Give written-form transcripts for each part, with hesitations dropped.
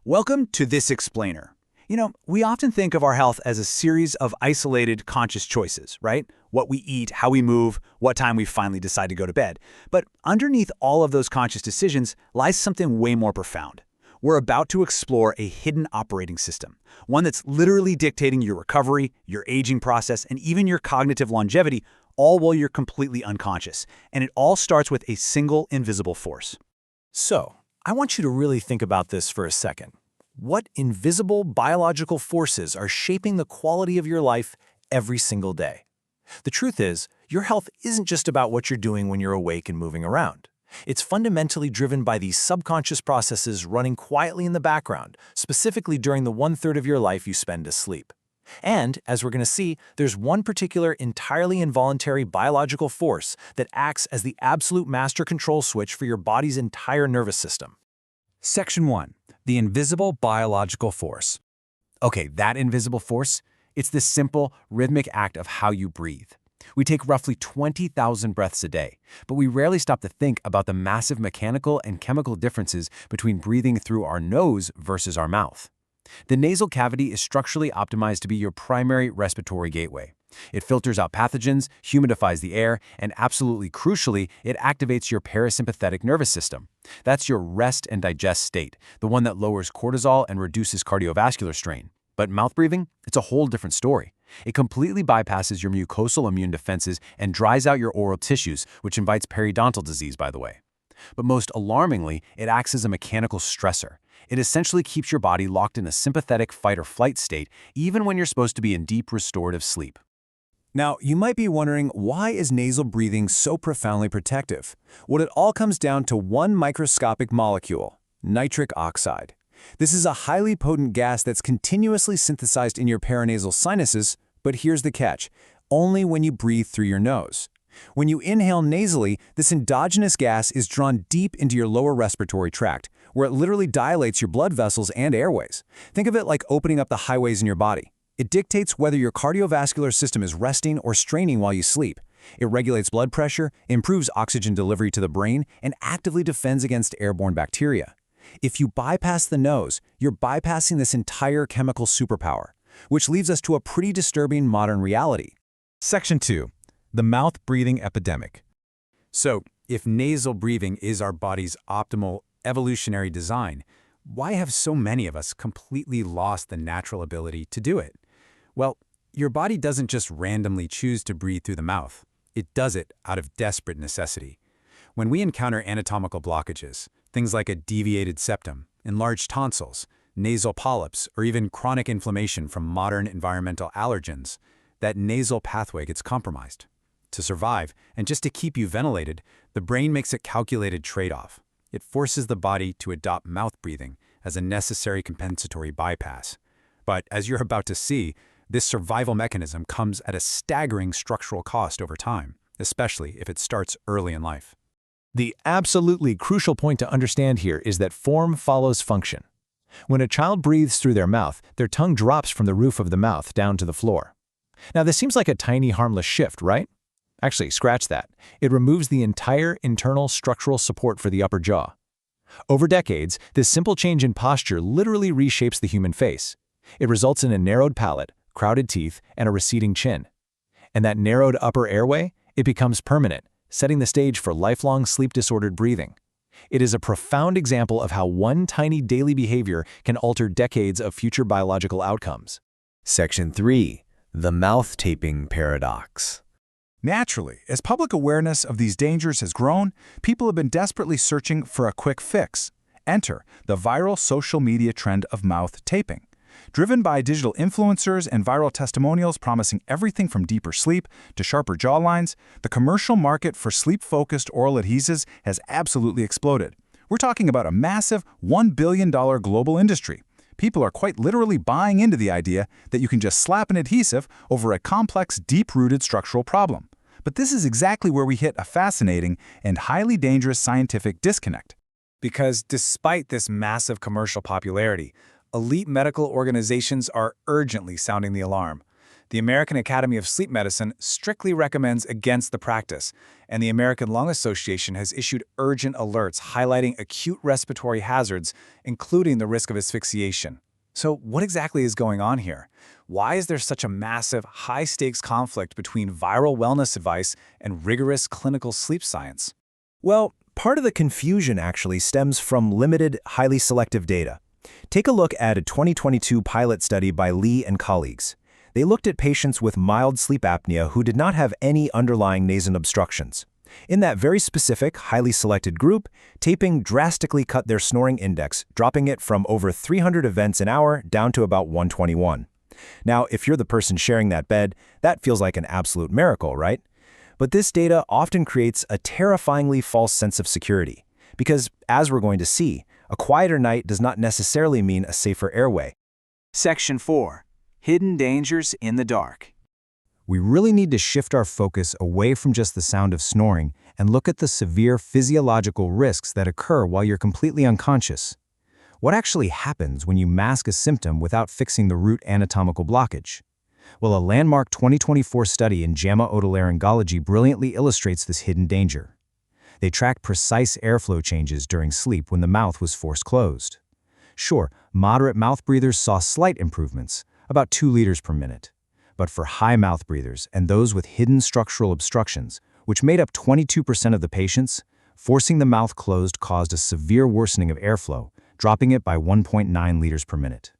Welcome to This Explainer. We often think of our health as a series of isolated, conscious choices, right? What we eat, how we move, what time we finally decide to go to bed. But underneath all of those conscious decisions lies something way more profound. We're about to explore a hidden operating system, one that's literally dictating your recovery, your aging process, and even your cognitive longevity, all while you're completely unconscious. And it all starts with a single invisible force. So, I want you to really think about this for a second. What invisible biological forces are shaping the quality of your life every single day? The truth is, your health isn't just about what you're doing when you're awake and moving around. It's fundamentally driven by these subconscious processes running quietly in the background, specifically during the 1/3 of your life you spend asleep. And, as we're going to see, there's one particular entirely involuntary biological force that acts as the absolute master control switch for your body's entire nervous system. Section 1. The invisible biological force. Okay, that invisible force, it's the simple, rhythmic act of how you breathe. We take roughly 20,000 breaths a day, but we rarely stop to think about the massive mechanical and chemical differences between breathing through our nose versus our mouth. The nasal cavity is structurally optimized to be your primary respiratory gateway. It filters out pathogens, humidifies the air, and absolutely crucially, it activates your parasympathetic nervous system. That's your rest and digest state, the one that lowers cortisol and reduces cardiovascular strain. But mouth breathing? It's a whole different story. It completely bypasses your mucosal immune defenses and dries out your oral tissues, which invites periodontal disease, by the way. But most alarmingly, it acts as a mechanical stressor. It essentially keeps your body locked in a sympathetic fight-or-flight state, even when you're supposed to be in deep restorative sleep. Now, you might be wondering, why is nasal breathing so profoundly protective? Well, it all comes down to one microscopic molecule, nitric oxide. This is a highly potent gas that's continuously synthesized in your paranasal sinuses, but here's the catch: only when you breathe through your nose. When you inhale nasally, this endogenous gas is drawn deep into your lower respiratory tract, where it literally dilates your blood vessels and airways. Think of it like opening up the highways in your body. It dictates whether your cardiovascular system is resting or straining while you sleep. It regulates blood pressure, improves oxygen delivery to the brain, and actively defends against airborne bacteria. If you bypass the nose, you're bypassing this entire chemical superpower, which leads us to a pretty disturbing modern reality. Section 2. The mouth-breathing epidemic. So, if nasal breathing is our body's optimal evolutionary design, why have so many of us completely lost the natural ability to do it? Well, your body doesn't just randomly choose to breathe through the mouth. It does it out of desperate necessity. When we encounter anatomical blockages, things like a deviated septum, enlarged tonsils, nasal polyps, or even chronic inflammation from modern environmental allergens, that nasal pathway gets compromised. To survive, and just to keep you ventilated, the brain makes a calculated trade-off. It forces the body to adopt mouth breathing as a necessary compensatory bypass. But as you're about to see, this survival mechanism comes at a staggering structural cost over time, especially if it starts early in life. The absolutely crucial point to understand here is that form follows function. When a child breathes through their mouth, their tongue drops from the roof of the mouth down to the floor. Now, this seems like a tiny, harmless shift, right? Actually, scratch that. It removes the entire internal structural support for the upper jaw. Over decades, this simple change in posture literally reshapes the human face. It results in a narrowed palate, crowded teeth, and a receding chin. And that narrowed upper airway, it becomes permanent, setting the stage for lifelong sleep-disordered breathing. It is a profound example of how one tiny daily behavior can alter decades of future biological outcomes. Section 3. The mouth taping paradox. Naturally, as public awareness of these dangers has grown, people have been desperately searching for a quick fix. Enter the viral social media trend of mouth taping. Driven by digital influencers and viral testimonials promising everything from deeper sleep to sharper jawlines, the commercial market for sleep-focused oral adhesives has absolutely exploded. We're talking about a massive $1 billion global industry. People are quite literally buying into the idea that you can just slap an adhesive over a complex, deep-rooted structural problem. But this is exactly where we hit a fascinating and highly dangerous scientific disconnect. Because despite this massive commercial popularity, elite medical organizations are urgently sounding the alarm. The American Academy of Sleep Medicine strictly recommends against the practice, and the American Lung Association has issued urgent alerts highlighting acute respiratory hazards, including the risk of asphyxiation. So what exactly is going on here? Why is there such a massive, high-stakes conflict between viral wellness advice and rigorous clinical sleep science? Well, part of the confusion actually stems from limited, highly selective data. Take a look at a 2022 pilot study by Lee and colleagues. They looked at patients with mild sleep apnea who did not have any underlying nasal obstructions. In that very specific, highly selected group, taping drastically cut their snoring index, dropping it from over 300 events an hour down to about 121. Now, if you're the person sharing that bed, that feels like an absolute miracle, right? But this data often creates a terrifyingly false sense of security. Because, as we're going to see, a quieter night does not necessarily mean a safer airway. Section 4. Hidden dangers in the dark. We really need to shift our focus away from just the sound of snoring and look at the severe physiological risks that occur while you're completely unconscious. What actually happens when you mask a symptom without fixing the root anatomical blockage? Well, a landmark 2024 study in JAMA Otolaryngology brilliantly illustrates this hidden danger. They tracked precise airflow changes during sleep when the mouth was forced closed. Sure, moderate mouth breathers saw slight improvements, about 2 liters per minute. But for high mouth breathers and those with hidden structural obstructions, which made up 22% of the patients, forcing the mouth closed caused a severe worsening of airflow, dropping it by 1.9 liters per minute.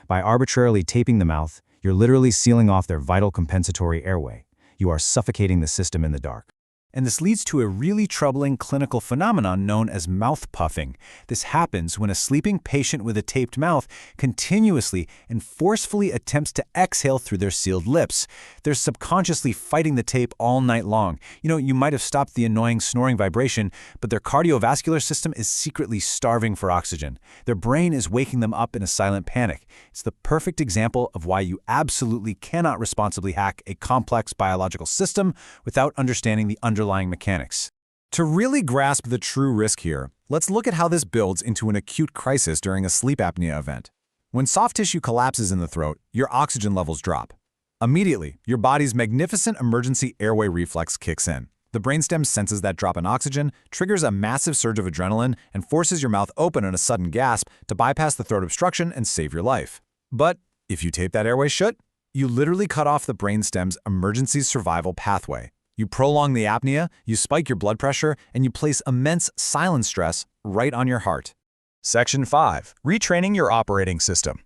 By arbitrarily taping the mouth, you're literally sealing off their vital compensatory airway. You are suffocating the system in the dark. And this leads to a really troubling clinical phenomenon known as mouth puffing. This happens when a sleeping patient with a taped mouth continuously and forcefully attempts to exhale through their sealed lips. They're subconsciously fighting the tape all night long. You might have stopped the annoying snoring vibration, but their cardiovascular system is secretly starving for oxygen. Their brain is waking them up in a silent panic. It's the perfect example of why you absolutely cannot responsibly hack a complex biological system without understanding the underlying mechanics. To really grasp the true risk here, let's look at how this builds into an acute crisis during a sleep apnea event. When soft tissue collapses in the throat, your oxygen levels drop. Immediately, your body's magnificent emergency airway reflex kicks in. The brainstem senses that drop in oxygen, triggers a massive surge of adrenaline, and forces your mouth open in a sudden gasp to bypass the throat obstruction and save your life. But if you tape that airway shut, you literally cut off the brainstem's emergency survival pathway. You prolong the apnea, you spike your blood pressure, and you place immense silent stress right on your heart. Section 5. Retraining your operating system.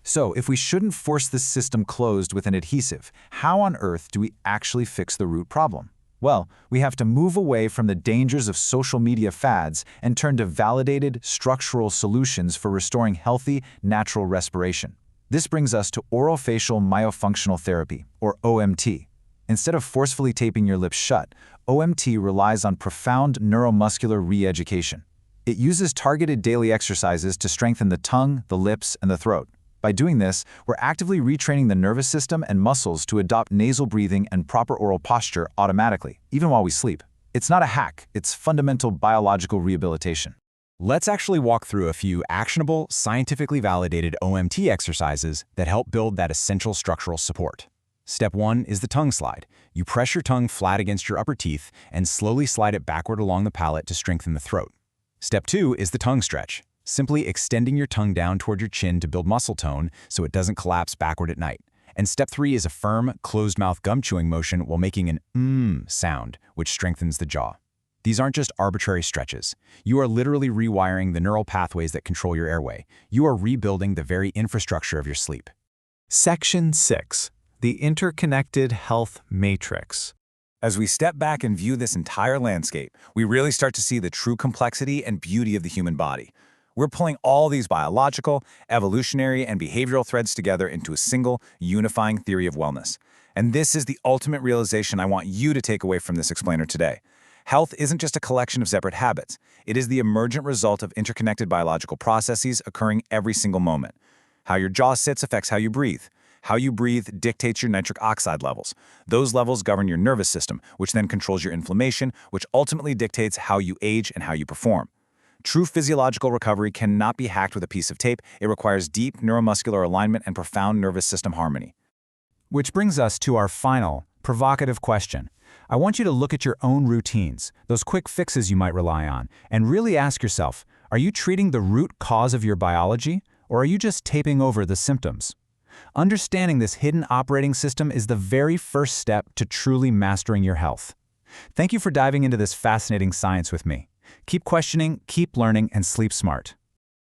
So, if we shouldn't force this system closed with an adhesive, how on earth do we actually fix the root problem? Well, we have to move away from the dangers of social media fads and turn to validated, structural solutions for restoring healthy, natural respiration. This brings us to orofacial myofunctional therapy, or OMT. Instead of forcefully taping your lips shut, OMT relies on profound neuromuscular re-education. It uses targeted daily exercises to strengthen the tongue, the lips, and the throat. By doing this, we're actively retraining the nervous system and muscles to adopt nasal breathing and proper oral posture automatically, even while we sleep. It's not a hack, it's fundamental biological rehabilitation. Let's actually walk through a few actionable, scientifically validated OMT exercises that help build that essential structural support. Step 1 is the tongue slide. You press your tongue flat against your upper teeth and slowly slide it backward along the palate to strengthen the throat. Step 2 is the tongue stretch. Simply extending your tongue down toward your chin to build muscle tone so it doesn't collapse backward at night. And step 3 is a firm, closed-mouth gum chewing motion while making an sound, which strengthens the jaw. These aren't just arbitrary stretches. You are literally rewiring the neural pathways that control your airway. You are rebuilding the very infrastructure of your sleep. Section 6. The interconnected health matrix. As we step back and view this entire landscape, we really start to see the true complexity and beauty of the human body. We're pulling all these biological, evolutionary, and behavioral threads together into a single, unifying theory of wellness. And this is the ultimate realization I want you to take away from this explainer today. Health isn't just a collection of separate habits. It is the emergent result of interconnected biological processes occurring every single moment. How your jaw sits affects how you breathe. How you breathe dictates your nitric oxide levels. Those levels govern your nervous system, which then controls your inflammation, which ultimately dictates how you age and how you perform. True physiological recovery cannot be hacked with a piece of tape. It requires deep neuromuscular alignment and profound nervous system harmony. Which brings us to our final, provocative question. I want you to look at your own routines, those quick fixes you might rely on, and really ask yourself, are you treating the root cause of your biology, or are you just taping over the symptoms? Understanding this hidden operating system is the very first step to truly mastering your health. Thank you for diving into this fascinating science with me. Keep questioning, keep learning, and sleep smart.